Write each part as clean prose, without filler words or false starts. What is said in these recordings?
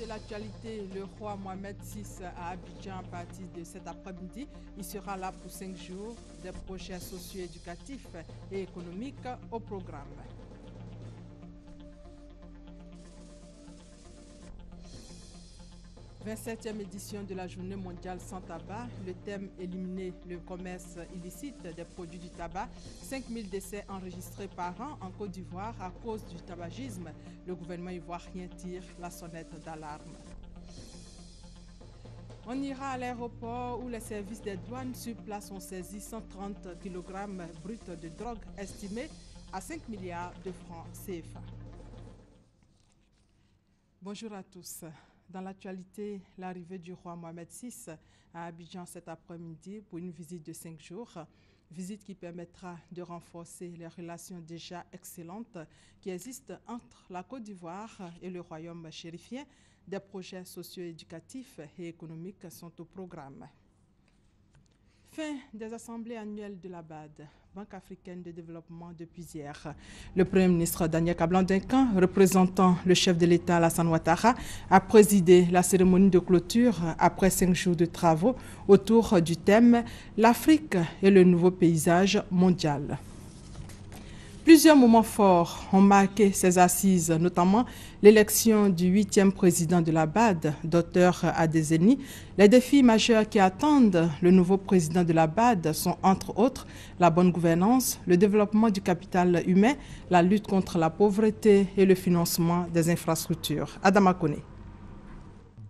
de l'actualité, le roi Mohamed VI à Abidjan à partir de cet après-midi. Il sera là pour 5 jours. Des projets socio-éducatifs et économiques au programme. « 27e édition de la Journée mondiale sans tabac. Le thème éliminer le commerce illicite des produits du tabac. 5000 décès enregistrés par an en Côte d'Ivoire à cause du tabagisme. Le gouvernement ivoirien tire la sonnette d'alarme. On ira à l'aéroport où les services des douanes sur place ont saisi 130 kg bruts de drogue estimés à 5 milliards de francs CFA. Bonjour à tous. Dans l'actualité, l'arrivée du roi Mohamed VI à Abidjan cet après-midi pour une visite de 5 jours. Visite qui permettra de renforcer les relations déjà excellentes qui existent entre la Côte d'Ivoire et le royaume chérifien. Des projets socio-éducatifs et économiques sont au programme. Fin des assemblées annuelles de la BAD, Banque africaine de développement depuis hier. Le Premier ministre Daniel Kablan-Duncan, représentant le chef de l'État Alassane Ouattara, a présidé la cérémonie de clôture après 5 jours de travaux autour du thème « L'Afrique et le nouveau paysage mondial ». Plusieurs moments forts ont marqué ces assises, notamment l'élection du 8e président de la BAD, Dr Adeseni. Les défis majeurs qui attendent le nouveau président de la BAD sont entre autres la bonne gouvernance, le développement du capital humain, la lutte contre la pauvreté et le financement des infrastructures. Adama Kone.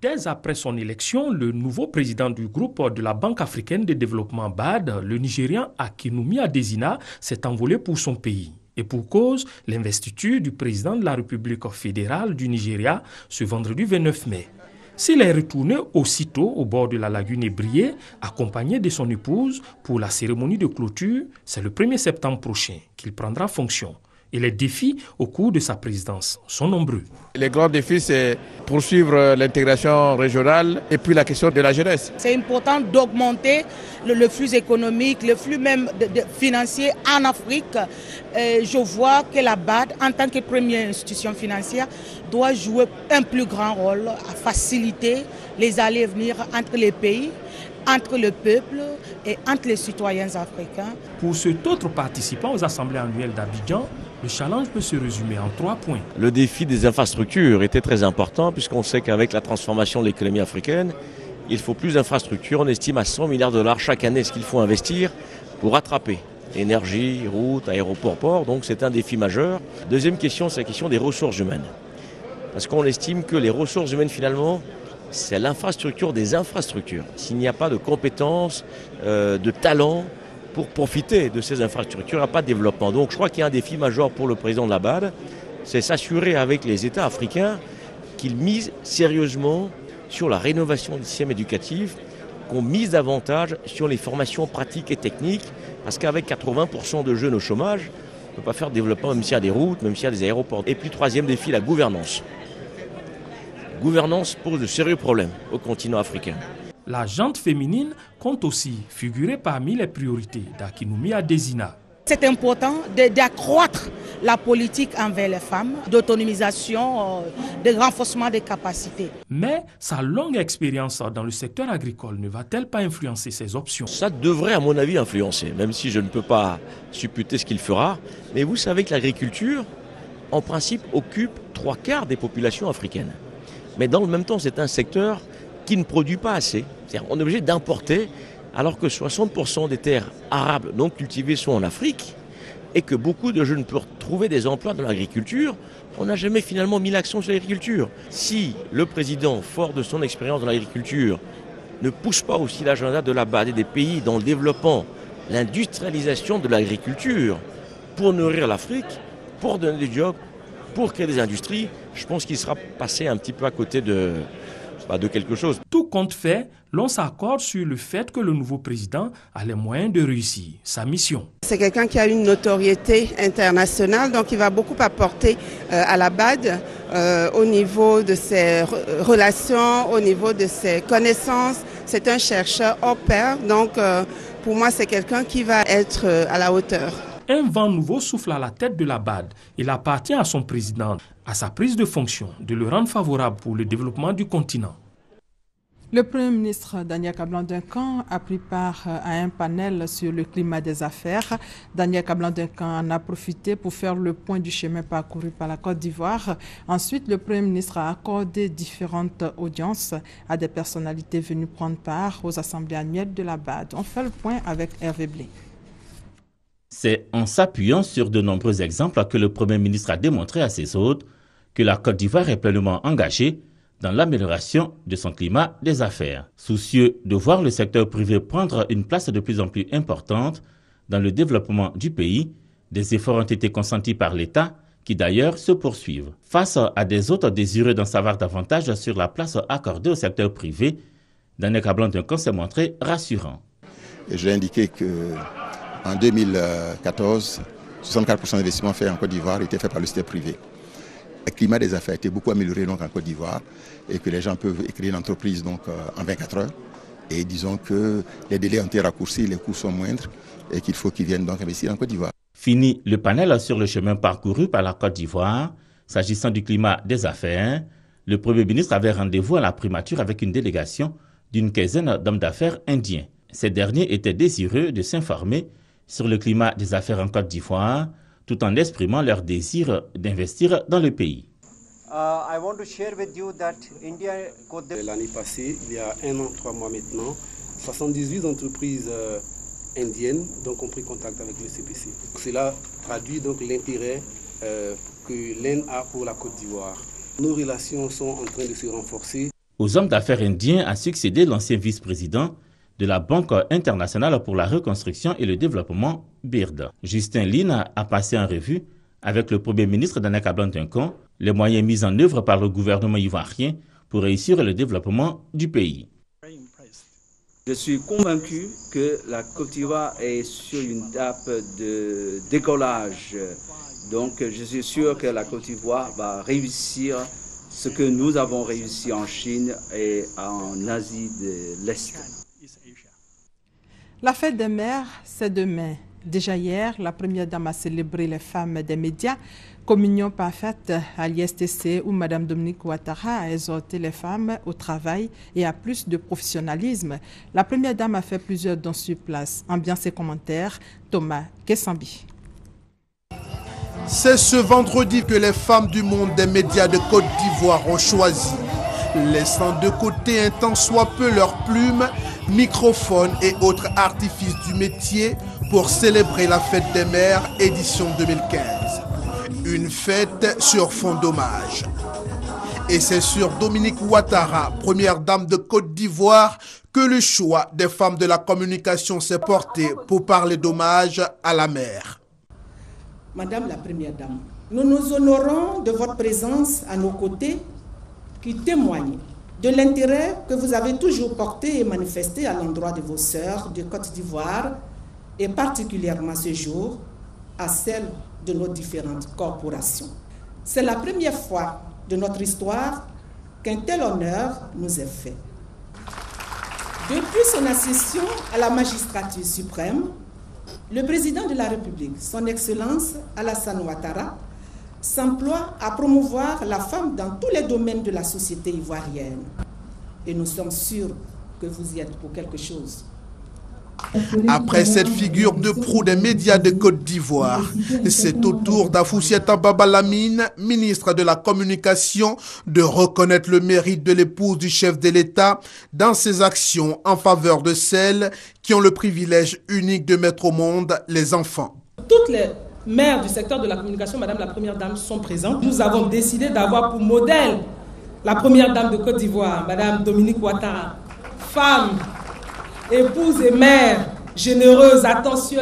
Dès après son élection, le nouveau président du groupe de la Banque africaine de développement BAD, le Nigérian Akinwumi Adesina, s'est envolé pour son pays. Et pour cause, l'investiture du président de la République fédérale du Nigeria ce vendredi 29 mai. S'il est retourné aussitôt au bord de la lagune Ébrié, accompagné de son épouse, pour la cérémonie de clôture, c'est le 1er septembre prochain qu'il prendra fonction. Et les défis au cours de sa présidence sont nombreux. Les grands défis, c'est poursuivre l'intégration régionale et puis la question de la jeunesse. C'est important d'augmenter le flux économique, le flux même financier en Afrique. Je vois que la BAD, en tant que première institution financière, doit jouer un plus grand rôle à faciliter les allées et venir entre les pays, entre le peuple et entre les citoyens africains. Pour cet autre participant aux assemblées annuelles d'Abidjan, le challenge peut se résumer en 3 points. Le défi des infrastructures était très important puisqu'on sait qu'avec la transformation de l'économie africaine, il faut plus d'infrastructures. On estime à 100 milliards de dollars chaque année ce qu'il faut investir pour rattraper énergie, routes, aéroports, ports. Donc c'est un défi majeur. Deuxième question, c'est la question des ressources humaines. Parce qu'on estime que les ressources humaines finalement, c'est l'infrastructure des infrastructures. S'il n'y a pas de compétences, de talent pour profiter de ces infrastructures, il n'y a pas de développement. Donc je crois qu'il y a un défi majeur pour le président de la BAD, c'est s'assurer avec les États africains qu'ils misent sérieusement sur la rénovation du système éducatif, qu'on mise davantage sur les formations pratiques et techniques, parce qu'avec 80% de jeunes au chômage, on ne peut pas faire de développement même s'il y a des routes, même s'il y a des aéroports. Et puis troisième défi, la gouvernance. La gouvernance pose de sérieux problèmes au continent africain. La gente féminine compte aussi figurer parmi les priorités d'Akinwumi Adesina. C'est important d'accroître la politique envers les femmes, d'autonomisation, de renforcement des capacités. Mais sa longue expérience dans le secteur agricole ne va-t-elle pas influencer ses options? Ça devrait à mon avis influencer, même si je ne peux pas supputer ce qu'il fera. Mais vous savez que l'agriculture, en principe, occupe 3/4 des populations africaines. Mais dans le même temps, c'est un secteur qui ne produit pas assez. C'est-à-dire, on est obligé d'importer alors que 60% des terres arables non cultivées sont en Afrique et que beaucoup de jeunes peuvent trouver des emplois dans l'agriculture. On n'a jamais finalement mis l'accent sur l'agriculture. Si le président, fort de son expérience dans l'agriculture, ne pousse pas aussi l'agenda de la BAD et des pays dans le développement, l'industrialisation de l'agriculture pour nourrir l'Afrique, pour donner des jobs, pour créer des industries, je pense qu'il sera passé un petit peu à côté de quelque chose. Tout compte fait, l'on s'accorde sur le fait que le nouveau président a les moyens de réussir sa mission. C'est quelqu'un qui a une notoriété internationale, donc il va beaucoup apporter à la BAD au niveau de ses relations, au niveau de ses connaissances. C'est un chercheur hors pair, donc pour moi c'est quelqu'un qui va être à la hauteur. Un vent nouveau souffle à la tête de la BAD. Il appartient à son président à sa prise de fonction de le rendre favorable pour le développement du continent. Le Premier ministre Daniel Kablan-Duncan a pris part à un panel sur le climat des affaires. Daniel Kablan-Duncan en a profité pour faire le point du chemin parcouru par la Côte d'Ivoire. Ensuite, le Premier ministre a accordé différentes audiences à des personnalités venues prendre part aux assemblées annuelles de la BAD. On fait le point avec Hervé Blé. C'est en s'appuyant sur de nombreux exemples que le Premier ministre a démontré à ses hôtes que la Côte d'Ivoire est pleinement engagée dans l'amélioration de son climat des affaires. Soucieux de voir le secteur privé prendre une place de plus en plus importante dans le développement du pays, des efforts ont été consentis par l'État qui d'ailleurs se poursuivent. Face à des hôtes désireux d'en savoir davantage sur la place accordée au secteur privé, Daniel Kablan-Duncan s'est montré rassurant. Je l'ai indiqué qu'en 2014, 64% d'investissements faits en Côte d'Ivoire étaient faits par le secteur privé. Le climat des affaires a été beaucoup amélioré donc, en Côte d'Ivoire et que les gens peuvent créer une entreprise donc, en 24 heures. Et disons que les délais ont été raccourcis, les coûts sont moindres et qu'il faut qu'ils viennent donc investir en Côte d'Ivoire. Fini le panel sur le chemin parcouru par la Côte d'Ivoire. S'agissant du climat des affaires, le Premier ministre avait rendez-vous à la primature avec une délégation d'une quinzaine d'hommes d'affaires indiens. Ces derniers étaient désireux de s'informer sur le climat des affaires en Côte d'Ivoire, tout en exprimant leur désir d'investir dans le pays. L'année passée, il y a 1 an, 3 mois maintenant, 78 entreprises indiennes donc, ont pris contact avec le CPC. Cela traduit donc l'intérêt que l'Inde a pour la Côte d'Ivoire. Nos relations sont en train de se renforcer. Aux hommes d'affaires indiens a succédé l'ancien vice-président de la Banque internationale pour la reconstruction et le développement, BIRD. Justin Lin a passé en revue, avec le Premier ministre Daniel Kablan-Duncan, les moyens mis en œuvre par le gouvernement ivoirien pour réussir le développement du pays. Je suis convaincu que la Côte d'Ivoire est sur une étape de décollage. Donc je suis sûr que la Côte d'Ivoire va réussir ce que nous avons réussi en Chine et en Asie de l'Est. La fête des mères, c'est demain. Déjà hier, la première dame a célébré les femmes des médias. Communion parfaite à l'ISTC où Mme Dominique Ouattara a exhorté les femmes au travail et à plus de professionnalisme. La première dame a fait plusieurs dons sur place. Ambiance et commentaires, Thomas Kessambi. C'est ce vendredi que les femmes du monde des médias de Côte d'Ivoire ont choisi, laissant de côté un tant soit peu leurs plumes, microphones et autres artifices du métier pour célébrer la fête des mères édition 2015. Une fête sur fond d'hommage. Et c'est sur Dominique Ouattara, première dame de Côte d'Ivoire, que le choix des femmes de la communication s'est porté pour parler d'hommage à la mère. Madame la Première Dame, nous nous honorons de votre présence à nos côtés qui témoigne de l'intérêt que vous avez toujours porté et manifesté à l'endroit de vos sœurs de Côte d'Ivoire et particulièrement ce jour à celle de nos différentes corporations. C'est la première fois de notre histoire qu'un tel honneur nous est fait. Depuis son accession à la magistrature suprême, le président de la République, son Excellence Alassane Ouattara, s'emploie à promouvoir la femme dans tous les domaines de la société ivoirienne. Et nous sommes sûrs que vous y êtes pour quelque chose. Après cette figure de proue des médias de Côte d'Ivoire, c'est au tour d'Afoussiata Baba Lamine, ministre de la Communication, de reconnaître le mérite de l'épouse du chef de l'État dans ses actions en faveur de celles qui ont le privilège unique de mettre au monde les enfants. Toutes les mères du secteur de la communication, Madame la Première Dame, sont présentes. Nous avons décidé d'avoir pour modèle la Première Dame de Côte d'Ivoire, Madame Dominique Ouattara, femme, épouse et mère, généreuse, attentionnée.